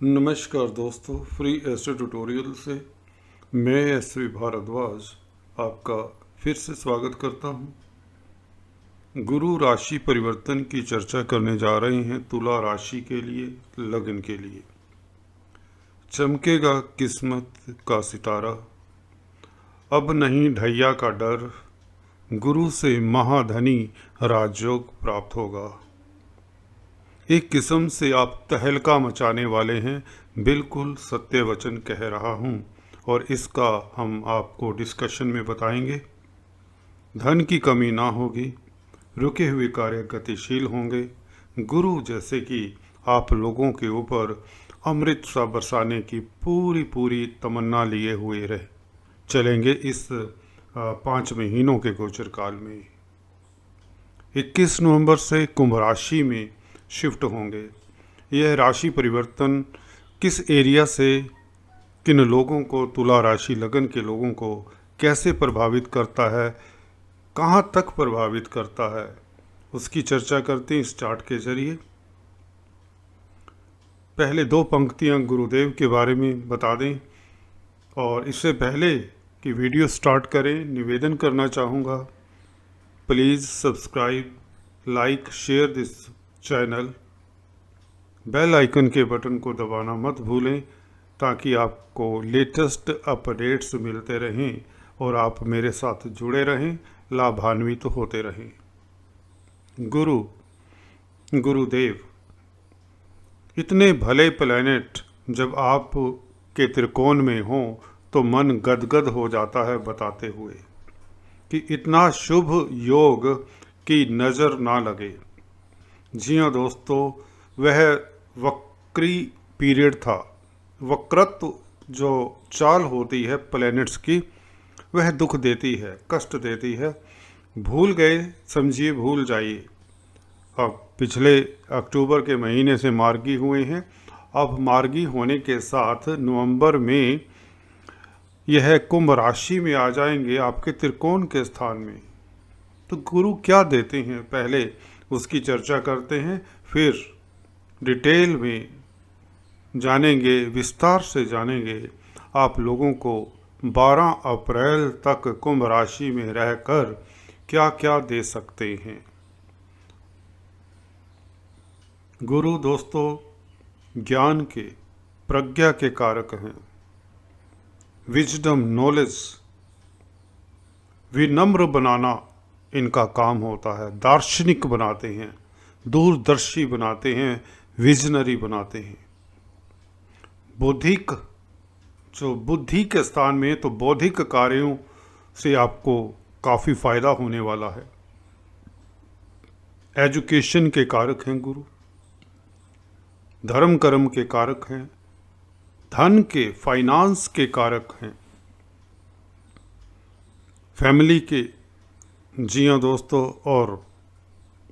नमस्कार दोस्तों, free astro tutorial से मैं एसवी भारद्वाज आपका फिर से स्वागत करता हूं। गुरु राशि परिवर्तन की चर्चा करने जा रहे हैं तुला राशि के लिए, लगन के लिए। चमकेगा किस्मत का सितारा, अब नहीं ढैया का डर, गुरु से महाधनी राजयोग प्राप्त होगा। एक किस्म से आप तहलका मचाने वाले हैं, बिल्कुल सत्य वचन कह रहा हूँ और इसका हम आपको डिस्कशन में बताएंगे। धन की कमी ना होगी, रुके हुए कार्य गतिशील होंगे। गुरु जैसे कि आप लोगों के ऊपर अमृत सा बरसाने की पूरी तमन्ना लिए हुए रह चलेंगे इस 5 महीनों के गोचर काल में। 21 नवंबर से कुंभ राशि में शिफ्ट होंगे। यह राशि परिवर्तन किस एरिया से किन लोगों को, तुला राशि लगन के लोगों को कैसे प्रभावित करता है, कहाँ तक प्रभावित करता है, उसकी चर्चा करते हैं इस चार्ट के जरिए। पहले 2 पंक्तियाँ गुरुदेव के बारे में बता दें और इससे पहले कि वीडियो स्टार्ट करें, निवेदन करना चाहूँगा, please subscribe, like, share this channel. Bell icon के बटन को दबाना मत भूलें ताकि आपको लेटेस्ट अपडेट्स मिलते रहें और आप मेरे साथ जुड़े रहें, लाभान्वित होते रहें। गुरुदेव इतने भले प्लैनेट जब आप के त्रिकोण में हों तो मन गदगद हो जाता है बताते हुए कि इतना शुभ योग की नज़र ना लगे। जी हाँ दोस्तों, वह वक्री पीरियड था। वक्रत्व जो चाल होती है प्लैनेट्स की, वह दुख देती है, कष्ट देती है। भूल गए समझिए, भूल जाइए। अब पिछले अक्टूबर के महीने से मार्गी हुए हैं। अब मार्गी होने के साथ नवंबर में यह कुंभ राशि में आ जाएंगे, आपके त्रिकोण के स्थान में। तो गुरु क्या देते हैं, पहले उसकी चर्चा करते हैं, फिर डिटेल में जानेंगे, विस्तार से जानेंगे आप लोगों को 12 अप्रैल तक कुंभ राशि में रहकर क्या क्या दे सकते हैं। गुरु दोस्तों ज्ञान के, प्रज्ञा के कारक हैं। विजडम, नॉलेज, विनम्र बनाना इनका काम होता है। दार्शनिक बनाते हैं, दूरदर्शी बनाते हैं, विजनरी बनाते हैं। बौद्धिक, जो बुद्धि के स्थान में, तो बौद्धिक कार्यों से आपको काफ़ी फायदा होने वाला है। एजुकेशन के कारक हैं गुरु, धर्म कर्म के कारक हैं, धन के, फाइनेंस के कारक हैं, फैमिली के, जी हाँ दोस्तों, और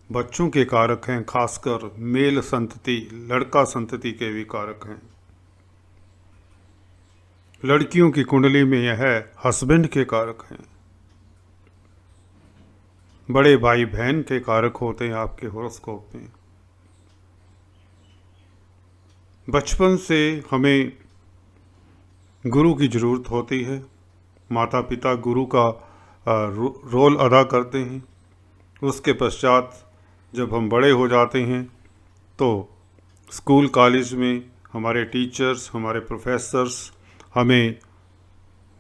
बच्चों के कारक हैं। खासकर मेल संतति, लड़का संतति के भी कारक हैं। लड़कियों की कुंडली में यह हस्बैंड के कारक हैं। बड़े भाई बहन के कारक होते हैं आपके हॉरोस्कोप में। बचपन से हमें गुरु की ज़रूरत होती है। माता पिता गुरु का रोल अदा करते हैं। उसके पश्चात जब हम बड़े हो जाते हैं तो स्कूल कॉलेज में हमारे टीचर्स, हमारे प्रोफेसर्स हमें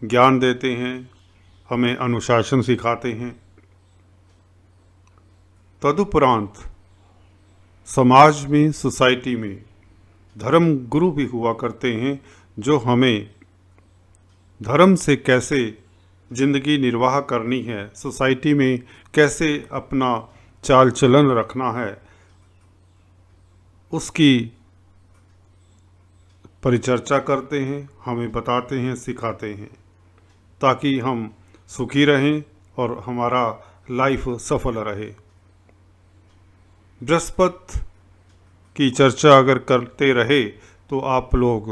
ज्ञान देते हैं, हमें अनुशासन सिखाते हैं। तदुपरांत समाज में, सोसाइटी में धर्म गुरु भी हुआ करते हैं जो हमें धर्म से कैसे जिंदगी निर्वाह करनी है, सोसाइटी में कैसे अपना चाल चलन रखना है, उसकी परिचर्चा करते हैं, हमें बताते हैं, सिखाते हैं, ताकि हम सुखी रहें और हमारा लाइफ सफल रहे। बृहस्पति की चर्चा अगर करते रहे तो आप लोग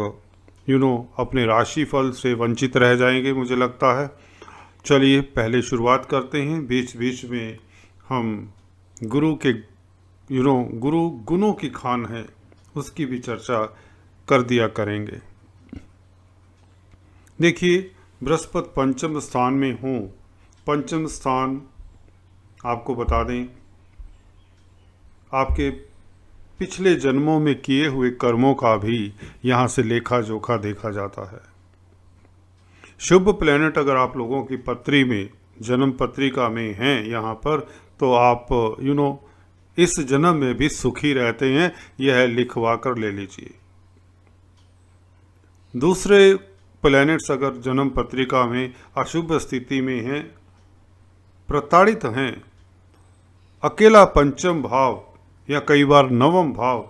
अपने राशिफल से वंचित रह जाएंगे, मुझे लगता है। चलिए पहले शुरुआत करते हैं। बीच बीच में हम गुरु के गुरु गुणों की खान है, उसकी भी चर्चा कर दिया करेंगे। देखिए, बृहस्पति पंचम स्थान में हो, पंचम स्थान आपको बता दें आपके पिछले जन्मों में किए हुए कर्मों का भी यहाँ से लेखा जोखा देखा जाता है। शुभ प्लैनेट अगर आप लोगों की पत्री में, जन्म पत्रिका में हैं यहाँ पर, तो आप इस जन्म में भी सुखी रहते हैं, यह लिखवा कर ले लीजिए। दूसरे प्लैनेट्स अगर जन्म पत्रिका में अशुभ स्थिति में हैं, प्रताड़ित हैं, अकेला पंचम भाव या कई बार नवम भाव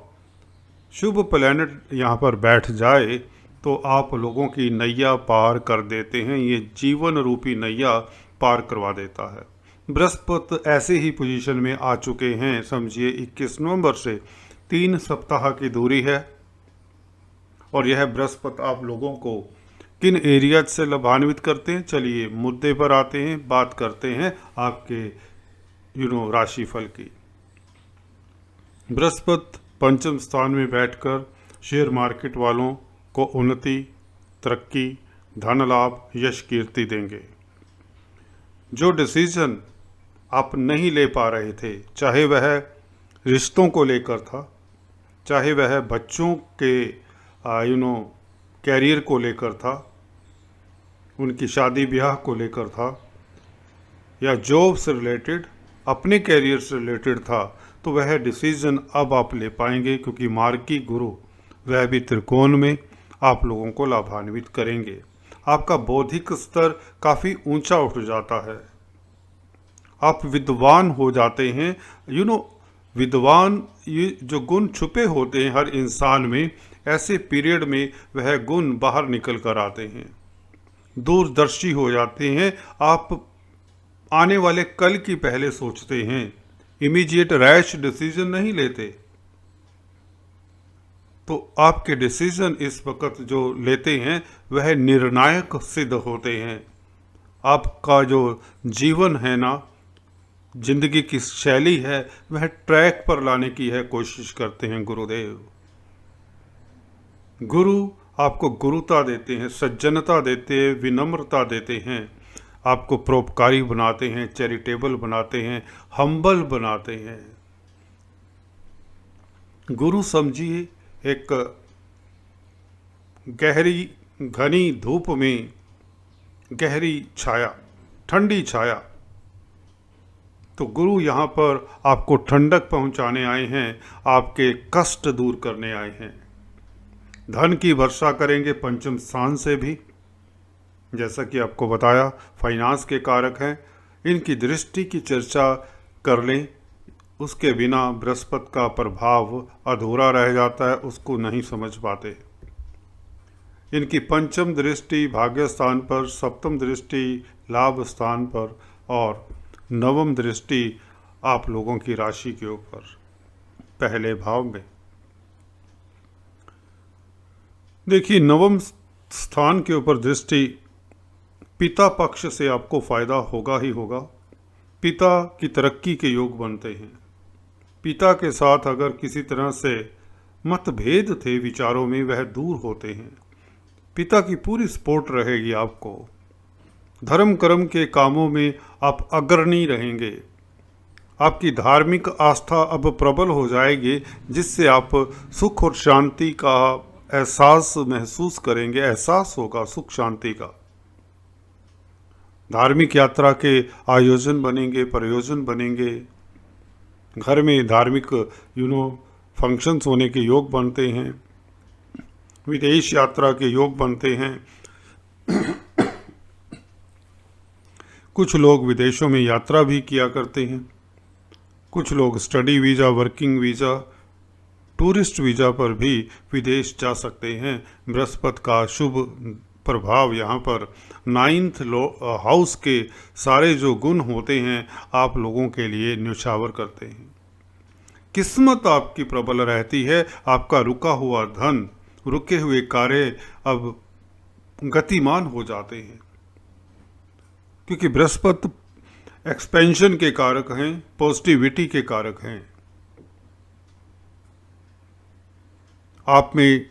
शुभ प्लैनेट यहाँ पर बैठ जाए तो आप लोगों की नैया पार कर देते हैं। ये जीवन रूपी नैया पार करवा देता है। बृहस्पति ऐसे ही पोजीशन में आ चुके हैं, समझिए 21 नवंबर से 3 सप्ताह की दूरी है। और यह बृहस्पति आप लोगों को किन एरिया से लाभान्वित करते हैं, चलिए मुद्दे पर आते हैं, बात करते हैं आपके राशिफल की। बृहस्पति पंचम स्थान में बैठकर शेयर मार्केट वालों को उन्नति, तरक्की, धन लाभ, यश कीर्ति देंगे। जो डिसीजन आप नहीं ले पा रहे थे, चाहे वह रिश्तों को लेकर था, चाहे वह बच्चों के कैरियर को लेकर था, उनकी शादी ब्याह को लेकर था, या जॉब से रिलेटेड, अपने कैरियर से रिलेटेड था, तो वह डिसीजन अब आप ले पाएंगे, क्योंकि मार्गी गुरु वह भी त्रिकोण में आप लोगों को लाभान्वित करेंगे। आपका बौद्धिक स्तर काफ़ी ऊंचा उठ जाता है, आप विद्वान हो जाते हैं। विद्वान, ये जो गुण छुपे होते हैं हर इंसान में, ऐसे पीरियड में वह गुण बाहर निकल कर आते हैं। दूरदर्शी हो जाते हैं, आप आने वाले कल की पहले सोचते हैं, इमीडिएट रैश डिसीजन नहीं लेते। तो आपके डिसीजन इस वक्त जो लेते हैं वह निर्णायक सिद्ध होते हैं। आपका जो जीवन है ना, जिंदगी की शैली है, वह ट्रैक पर लाने की है कोशिश करते हैं गुरुदेव। गुरु आपको गुरुता देते हैं, सज्जनता देते हैं, विनम्रता देते हैं, आपको परोपकारी बनाते हैं, चैरिटेबल बनाते हैं, हम्बल बनाते हैं। गुरु समझिए एक गहरी घनी धूप में गहरी छाया, ठंडी छाया। तो गुरु यहाँ पर आपको ठंडक पहुँचाने आए हैं, आपके कष्ट दूर करने आए हैं। धन की वर्षा करेंगे पंचम स्थान से भी, जैसा कि आपको बताया फाइनेंस के कारक हैं। इनकी दृष्टि की चर्चा कर लें, उसके बिना बृहस्पति का प्रभाव अधूरा रह जाता है, उसको नहीं समझ पाते। इनकी पंचम दृष्टि भाग्य स्थान पर, सप्तम दृष्टि लाभ स्थान पर और नवम दृष्टि आप लोगों की राशि के ऊपर पहले भाव में। देखिए, नवम स्थान के ऊपर दृष्टि, पिता पक्ष से आपको फायदा होगा ही होगा। पिता की तरक्की के योग बनते हैं। पिता के साथ अगर किसी तरह से मतभेद थे विचारों में, वह दूर होते हैं। पिता की पूरी सपोर्ट रहेगी आपको। धर्म कर्म के कामों में आप अग्रणी रहेंगे। आपकी धार्मिक आस्था अब प्रबल हो जाएगी, जिससे आप सुख और शांति का एहसास महसूस करेंगे। एहसास होगा सुख शांति का। धार्मिक यात्रा के आयोजन बनेंगे, प्रयोजन बनेंगे। घर में धार्मिक फंक्शंस होने के योग बनते हैं। विदेश यात्रा के योग बनते हैं। कुछ लोग विदेशों में यात्रा भी किया करते हैं। कुछ लोग study visa, working visa, tourist visa पर भी विदेश जा सकते हैं। बृहस्पति का शुभ प्रभाव यहाँ पर 9th हाउस के सारे जो गुण होते हैं आप लोगों के लिए न्यौछावर करते हैं। किस्मत आपकी प्रबल रहती है। आपका रुका हुआ धन, रुके हुए कार्य अब गतिमान हो जाते हैं, क्योंकि बृहस्पति एक्सपेंशन के कारक हैं, पॉजिटिविटी के कारक हैं। आप में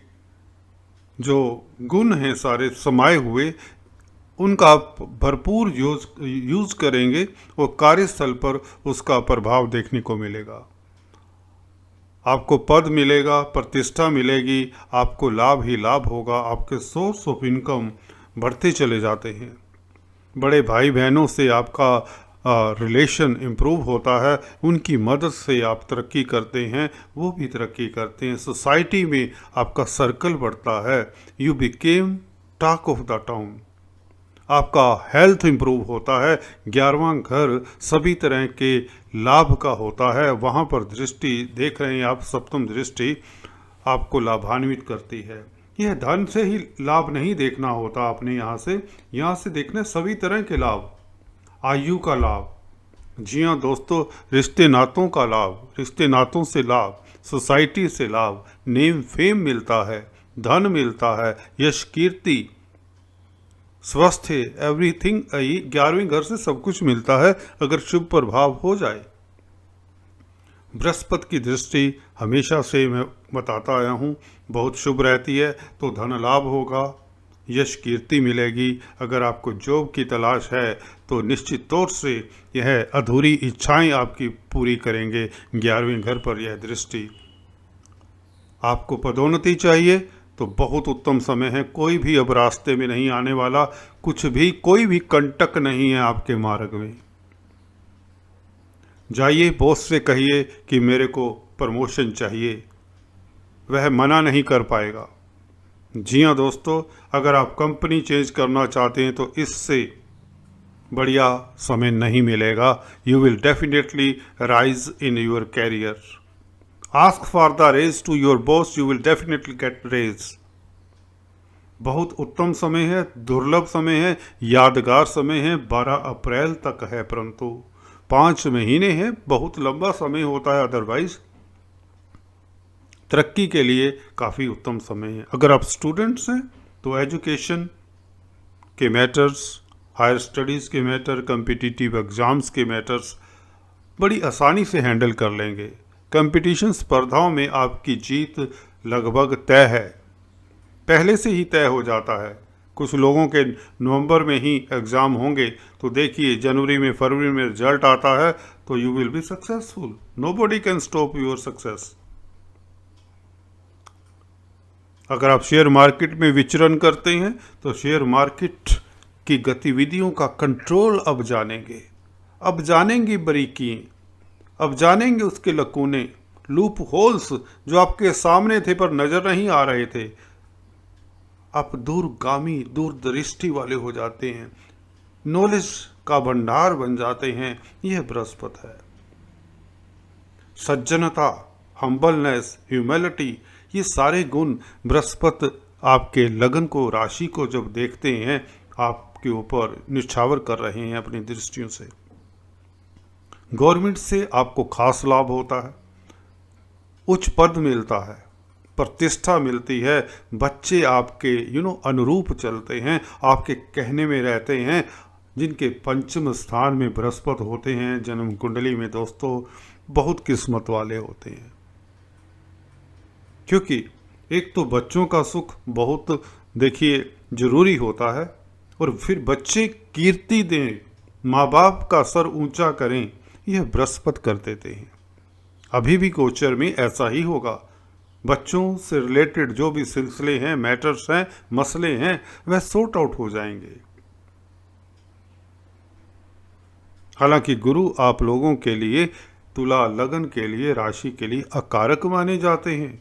जो गुण हैं सारे समाये हुए, उनका आप भरपूर यूज करेंगे और कार्यस्थल पर उसका प्रभाव देखने को मिलेगा। आपको पद मिलेगा, प्रतिष्ठा मिलेगी, आपको लाभ ही लाभ होगा, आपके सोर्स ऑफ इनकम बढ़ते चले जाते हैं। बड़े भाई बहनों से आपका रिलेशन इम्प्रूव होता है, उनकी मदद से आप तरक्की करते हैं, वो भी तरक्की करते हैं। सोसाइटी में आपका सर्कल बढ़ता है। You became talk of the town. आपका हेल्थ इम्प्रूव होता है। 11वां घर सभी तरह के लाभ का होता है। वहाँ पर दृष्टि देख रहे हैं आप, सप्तम दृष्टि आपको लाभान्वित करती है। यह धन से ही लाभ नहीं देखना होता आपने, यहाँ से देखना सभी तरह के लाभ, आयु का लाभ, जी हाँ दोस्तों, रिश्ते नातों का लाभ, रिश्ते नातों से लाभ, सोसाइटी से लाभ, नेम फेम मिलता है, धन मिलता है, यश कीर्ति, स्वस्थ है, एवरीथिंग। 11वें घर से सब कुछ मिलता है अगर शुभ प्रभाव हो जाए। बृहस्पति की दृष्टि हमेशा से मैं बताता आया हूँ बहुत शुभ रहती है। तो धन लाभ होगा, यश कीर्ति मिलेगी। अगर आपको जॉब की तलाश है तो निश्चित तौर से यह अधूरी इच्छाएं आपकी पूरी करेंगे 11वें घर पर यह दृष्टि। आपको पदोन्नति चाहिए तो बहुत उत्तम समय है। कोई भी अब रास्ते में नहीं आने वाला, कुछ भी, कोई भी कंटक नहीं है आपके मार्ग में। जाइए बॉस से कहिए कि मेरे को प्रमोशन चाहिए, वह मना नहीं कर पाएगा। जी हाँ दोस्तों, अगर आप कंपनी चेंज करना चाहते हैं तो इससे बढ़िया समय नहीं मिलेगा। You will definitely rise in your career. Ask for the raise to your boss, you will definitely get raise. बहुत उत्तम समय है, दुर्लभ समय है, यादगार समय है। 12 अप्रैल तक है, परंतु 5 महीने हैं, बहुत लंबा समय होता है। अदरवाइज तरक्की के लिए काफ़ी उत्तम समय है। अगर आप स्टूडेंट्स हैं तो एजुकेशन के मैटर्स, हायर स्टडीज़ के मैटर, कम्पिटिटिव एग्ज़ाम्स के मैटर्स बड़ी आसानी से हैंडल कर लेंगे। कंपटीशन स्पर्धाओं में आपकी जीत लगभग तय है, पहले से ही तय हो जाता है। कुछ लोगों के नवंबर में ही एग्ज़ाम होंगे, तो देखिए जनवरी में, फरवरी में रिजल्ट आता है तो you will be successful. Nobody can stop your success. अगर आप शेयर मार्केट में विचरण करते हैं तो शेयर मार्केट की गतिविधियों का कंट्रोल अब जानेंगे बारीकियां, अब जानेंगे उसके लकूने, लूप होल्स जो आपके सामने थे पर नजर नहीं आ रहे थे। आप दूरगामी, दूरदृष्टि वाले हो जाते हैं, नॉलेज का भंडार बन जाते हैं। यह बृहस्पति है। सज्जनता, हम्बलनेस, ह्यूमिलिटी, ये सारे गुण बृहस्पति आपके लगन को, राशि को जब देखते हैं आपके ऊपर निछावर कर रहे हैं अपनी दृष्टियों से। गवर्नमेंट से आपको खास लाभ होता है, उच्च पद मिलता है, प्रतिष्ठा मिलती है, बच्चे आपके अनुरूप चलते हैं, आपके कहने में रहते हैं। जिनके पंचम स्थान में बृहस्पति होते हैं जन्म कुंडली में दोस्तों, बहुत किस्मत वाले होते हैं। क्योंकि एक तो बच्चों का सुख बहुत देखिए जरूरी होता है, और फिर बच्चे कीर्ति दें, माँ बाप का सर ऊंचा करें, यह बृहस्पति कर देते हैं। अभी भी गोचर में ऐसा ही होगा। बच्चों से रिलेटेड जो भी सिलसिले हैं, मैटर्स हैं, मसले हैं, वह सॉर्ट आउट हो जाएंगे। हालांकि गुरु आप लोगों के लिए, तुला लगन के लिए, राशि के लिए अकारक माने जाते हैं,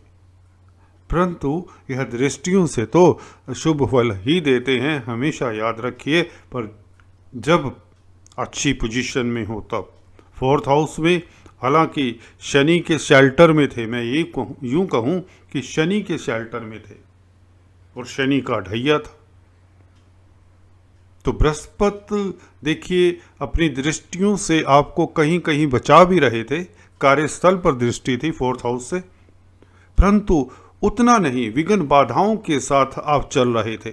परंतु यह दृष्टियों से तो शुभ फल ही देते हैं, हमेशा याद रखिए। पर जब अच्छी पोजीशन में हो तब। 4th हाउस में, हालांकि शनि के शेल्टर में थे, मैं यूं कहूं कि शनि के शेल्टर में थे और शनि का ढैया था। तो बृहस्पति देखिए अपनी दृष्टियों से आपको कहीं कहीं बचा भी रहे थे। कार्यस्थल पर दृष्टि थी 4th हाउस से, परंतु उतना नहीं, विघ्न बाधाओं के साथ आप चल रहे थे,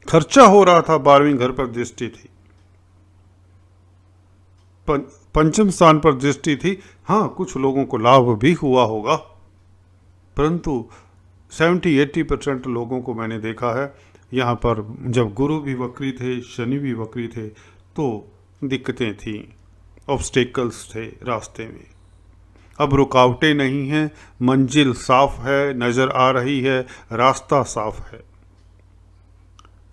खर्चा हो रहा था। 12वें घर पर दृष्टि थी, पंचम स्थान पर दृष्टि थी। हाँ, कुछ लोगों को लाभ भी हुआ होगा, परंतु 70-80% लोगों को मैंने देखा है यहाँ पर जब गुरु भी वक्री थे, शनि भी वक्री थे, तो दिक्कतें थीं, ऑब्स्टेकल्स थे रास्ते में। अब रुकावटें नहीं हैं, मंजिल साफ है, नज़र आ रही है, रास्ता साफ है।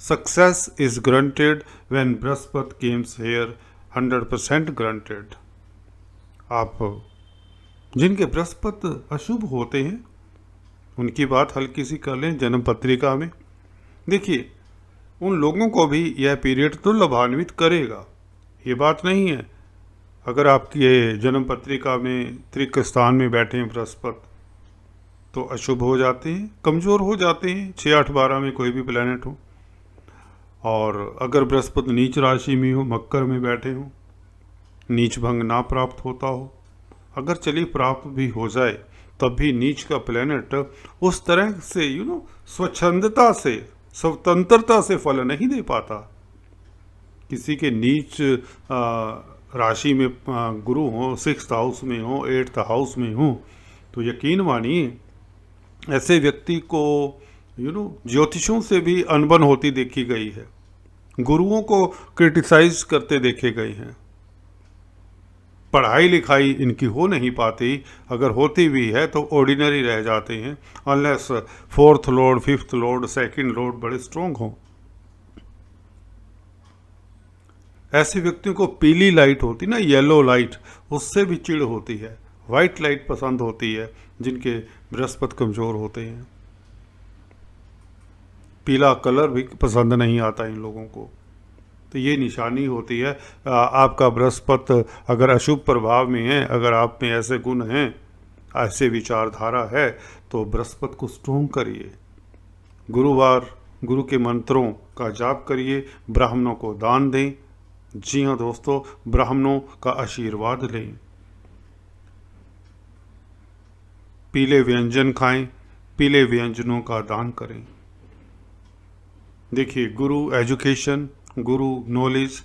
Success is granted when Brihaspati Kemps here, 100% granted. आप जिनके बृहस्पति अशुभ होते हैं उनकी बात हल्की सी कर लें जन्म पत्रिका में, देखिए उन लोगों को भी यह पीरियड तो लाभान्वित करेगा, ये बात नहीं है। अगर आपकी जन्म पत्रिका में त्रिक स्थान में बैठे हैं बृहस्पति तो अशुभ हो जाते हैं, कमज़ोर हो जाते हैं, 6, 8, 12 में कोई भी प्लैनेट हो। और अगर बृहस्पति नीच राशि में हो, मकर में बैठे हो, नीच भंग ना प्राप्त होता हो, अगर चलिए प्राप्त भी हो जाए तब भी नीच का प्लैनेट उस तरह से स्वच्छंदता से, स्वतंत्रता से फल नहीं दे पाता। किसी के नीच राशि में गुरु हो, 6th हाउस में हो, 8th हाउस में हो, तो यकीन मानिए ऐसे व्यक्ति को ज्योतिषों से भी अनबन होती देखी गई है, गुरुओं को क्रिटिसाइज करते देखे गए हैं। पढ़ाई लिखाई इनकी हो नहीं पाती, अगर होती भी है तो ऑर्डिनरी रह जाते हैं, unless 4th Lord, 5th Lord, 2nd Lord बड़े स्ट्रोंग हों। ऐसे व्यक्तियों को पीली लाइट होती ना, येलो लाइट, उससे भी चिढ़ होती है, वाइट लाइट पसंद होती है जिनके बृहस्पति कमज़ोर होते हैं। पीला कलर भी पसंद नहीं आता इन लोगों को, तो ये निशानी होती है आपका बृहस्पति अगर अशुभ प्रभाव में है, अगर आप में ऐसे गुण हैं, ऐसे विचारधारा है, तो बृहस्पति को स्ट्रोंग करिए। गुरुवार गुरु के मंत्रों का जाप करिए, ब्राह्मणों को दान दें। जी हाँ दोस्तों, ब्राह्मणों का आशीर्वाद लें, पीले व्यंजन खाएं, पीले व्यंजनों का दान करें। देखिए, गुरु एजुकेशन, गुरु नॉलेज,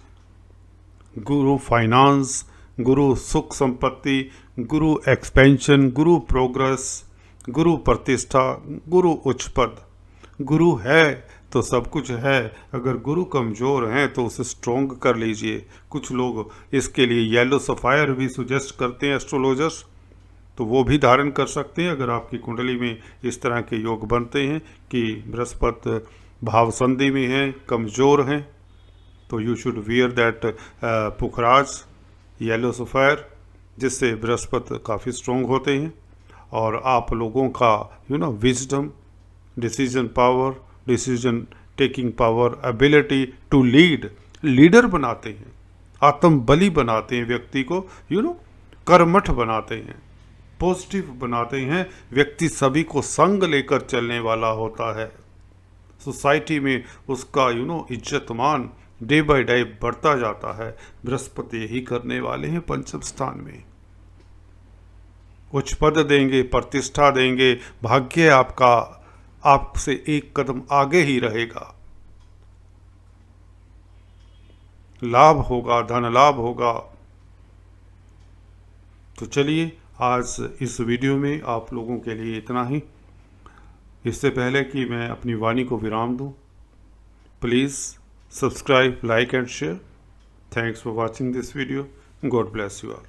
गुरु फाइनेंस, गुरु सुख संपत्ति, गुरु एक्सपेंशन, गुरु प्रोग्रेस, गुरु प्रतिष्ठा, गुरु उच्च पद। गुरु है तो सब कुछ है, अगर गुरु कमज़ोर हैं तो उसे स्ट्रॉन्ग कर लीजिए। कुछ लोग इसके लिए येलो सफ़ायर भी सुजेस्ट करते हैं एस्ट्रोलॉजर्स, तो वो भी धारण कर सकते हैं अगर आपकी कुंडली में इस तरह के योग बनते हैं कि बृहस्पति भाव संधि में हैं, कमज़ोर हैं, तो you should wear that Pukhraj yellow sapphire, जिससे बृहस्पति काफ़ी स्ट्रॉन्ग होते हैं और आप लोगों का wisdom, decision power, decision taking power, ability to lead, leader बनाते हैं, आत्म बलि बनाते हैं व्यक्ति को, कर्मठ बनाते हैं, पॉजिटिव बनाते हैं। व्यक्ति सभी को संग लेकर चलने वाला होता है, सोसाइटी में उसका इज्जतमान डे बाय डे बढ़ता जाता है। बृहस्पति यही करने वाले हैं पंचम स्थान में, उच्च पद देंगे, प्रतिष्ठा देंगे, भाग्य आपका आपसे एक कदम आगे ही रहेगा, लाभ होगा, धन लाभ होगा। तो चलिए आज इस वीडियो में आप लोगों के लिए इतना ही। इससे पहले कि मैं अपनी वाणी को विराम दूं, please subscribe, like and share. Thanks for watching this video. God bless you all.